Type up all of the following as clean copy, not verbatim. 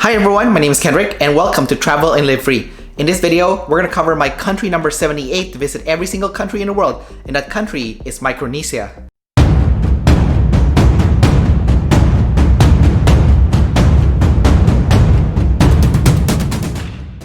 Hi everyone, my name is Kendrick and welcome to Travel and Live Free. In this video, we're going to cover my country number 78 to visit every single country in the world, and that country is Micronesia.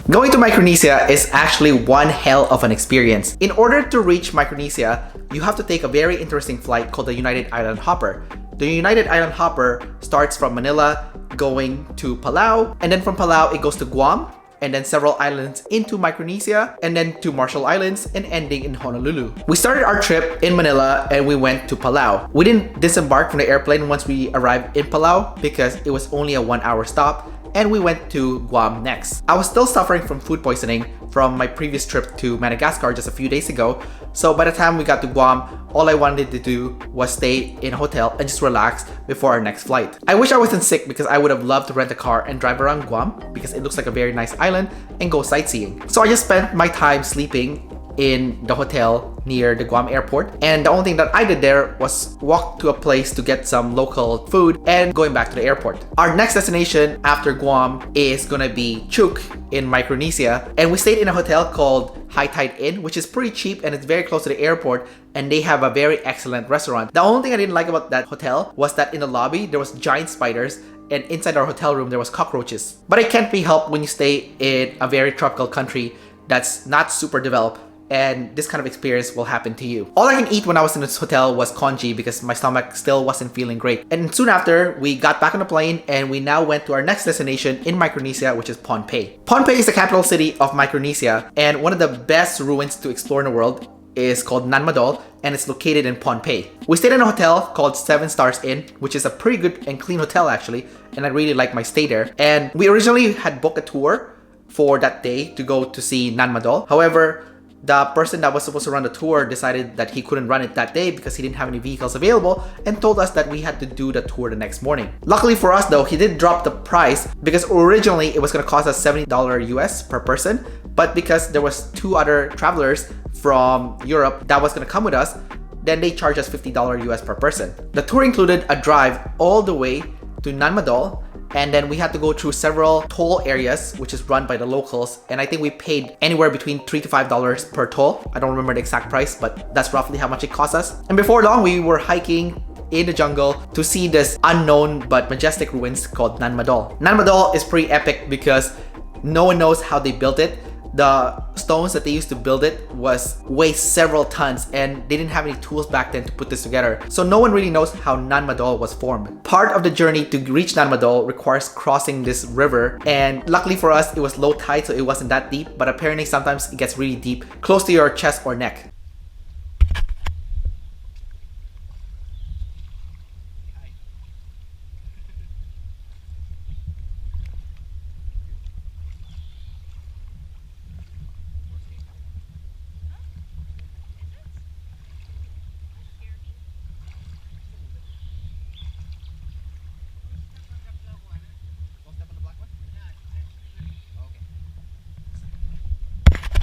Going to Micronesia is actually one hell of an experience. In order to reach Micronesia, you have to take a very interesting flight called the United Island Hopper. The United Island Hopper starts from Manila going to Palau, and then from Palau it goes to Guam, and then several islands into Micronesia, and then to Marshall Islands, and ending in Honolulu. We started our trip in Manila and we went to Palau. We didn't disembark from the airplane once we arrived in Palau because it was only a 1-hour stop, and we went to Guam next. I was still suffering from food poisoning from my previous trip to Madagascar just a few days ago, so by the time we got to Guam, all I wanted to do was stay in a hotel and just relax before our next flight. I wish I wasn't sick because I would have loved to rent a car and drive around Guam because it looks like a very nice island and go sightseeing. So I just spent my time sleeping in the hotel near the Guam airport, and the only thing that I did there was walk to a place to get some local food and going back to the airport. Our next destination after Guam is gonna be Chuuk in Micronesia, and we stayed in a hotel called High Tide Inn, which is pretty cheap and it's very close to the airport, and they have a very excellent restaurant. The only thing I didn't like about that hotel was that in the lobby there was giant spiders, and inside our hotel room there was cockroaches. But it can't be helped when you stay in a very tropical country that's not super developed, and this kind of experience will happen to you. All I can eat when I was in this hotel was congee because my stomach still wasn't feeling great. And soon after, we got back on the plane and we now went to our next destination in Micronesia, which is Pohnpei. Pohnpei is the capital city of Micronesia, and one of the best ruins to explore in the world is called Nan Madol, and it's located in Pohnpei. We stayed in a hotel called 7 Stars Inn, which is a pretty good and clean hotel actually, and I really liked my stay there. And we originally had booked a tour for that day to go to see Nan Madol. However, the person that was supposed to run the tour decided that he couldn't run it that day because he didn't have any vehicles available, and told us that we had to do the tour the next morning. Luckily for us though, he did drop the price because originally it was going to cost us $70 US per person, but because there was 2 other travelers from Europe that was going to come with us, then they charged us $50 US per person. The tour included a drive all the way to Nan Madol, and then we had to go through several toll areas which is run by the locals, and I think we paid anywhere between $3 to $5 per toll. I don't remember the exact price, but that's roughly how much it cost us. And before long, we were hiking in the jungle to see this unknown but majestic ruins called Nan Madol. Nan Madol is pretty epic because no one knows how they built it. The stones that they used to build it weigh several tons, and they didn't have any tools back then to put this together. So no one really knows how Nan Madol was formed. Part of the journey to reach Nan Madol requires crossing this river, and luckily for us, it was low tide, so it wasn't that deep, but apparently sometimes it gets really deep, close to your chest or neck.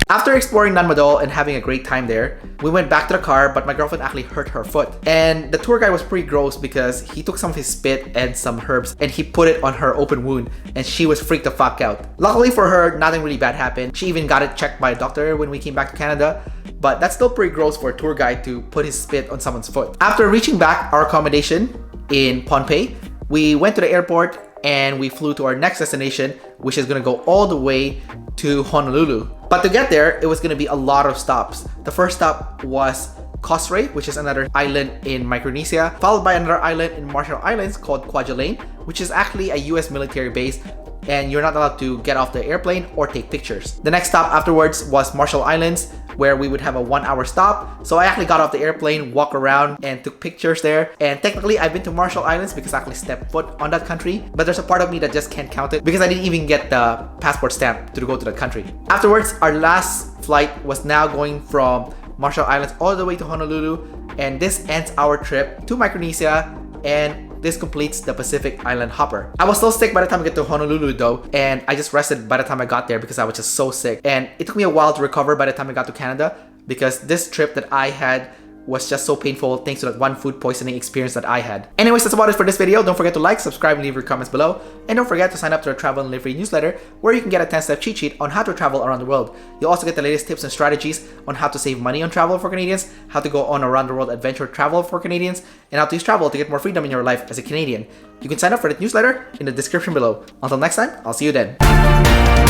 After exploring Nan Madol and having a great time there, we went back to the car, but my girlfriend actually hurt her foot. And the tour guide was pretty gross because he took some of his spit and some herbs and he put it on her open wound, and she was freaked the fuck out. Luckily for her, nothing really bad happened. She even got it checked by a doctor when we came back to Canada, but that's still pretty gross for a tour guide to put his spit on someone's foot. After reaching back our accommodation in Pohnpei, we went to the airport and we flew to our next destination, which is gonna go all the way to Honolulu. But to get there, it was gonna be a lot of stops. The first stop was Cosray, which is another island in Micronesia, followed by another island in Marshall Islands called Kwajalein, which is actually a US military base, and you're not allowed to get off the airplane or take pictures. The next stop afterwards was Marshall Islands, where we would have a 1-hour stop. So I actually got off the airplane, walked around, and took pictures there. And technically, I've been to Marshall Islands because I actually stepped foot on that country, but there's a part of me that just can't count it because I didn't even get the passport stamp to go to the country. Afterwards, our last flight was now going from Marshall Islands all the way to Honolulu, and this ends our trip to Micronesia, and this completes the Pacific Island Hopper. I was so sick by the time I get to Honolulu though, and I just rested by the time I got there because I was just so sick. And it took me a while to recover by the time I got to Canada because this trip that I had was just so painful thanks to that one food poisoning experience that I had. Anyways, that's about it for this video. Don't forget to like, subscribe, and leave your comments below. And don't forget to sign up to our travel and livery newsletter where you can get a 10-step cheat sheet on how to travel around the world. You'll also get the latest tips and strategies on how to save money on travel for Canadians, how to go on around the world adventure travel for Canadians, and how to use travel to get more freedom in your life as a Canadian. You can sign up for the newsletter in the description below. Until next time, I'll see you then.